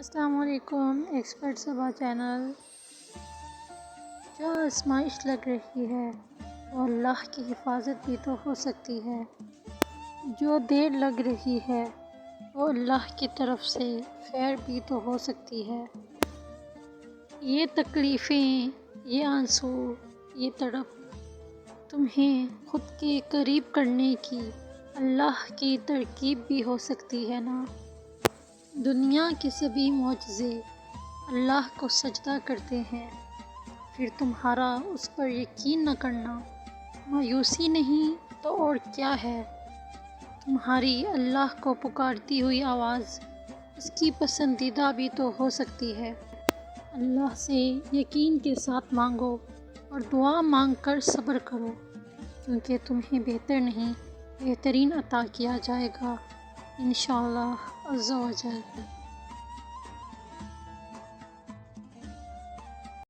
السلام علیکم ایکسپرٹ صبا چینل۔ جو آزمائش لگ رہی ہے وہ اللہ کی حفاظت بھی تو ہو سکتی ہے، جو دیر لگ رہی ہے وہ اللہ کی طرف سے خیر بھی تو ہو سکتی ہے۔ یہ تکلیفیں، یہ آنسو، یہ تڑپ تمہیں خود کے قریب کرنے کی اللہ کی ترکیب بھی ہو سکتی ہے نا۔ دنیا کے سبھی معجزے اللہ کو سجدہ کرتے ہیں، پھر تمہارا اس پر یقین نہ کرنا مایوسی نہیں تو اور کیا ہے۔ تمہاری اللہ کو پکارتی ہوئی آواز اس کی پسندیدہ بھی تو ہو سکتی ہے۔ اللہ سے یقین کے ساتھ مانگو اور دعا مانگ کر صبر کرو، کیونکہ تمہیں بہتر نہیں بہترین عطا کیا جائے گا انشاءاللہ عز و جل۔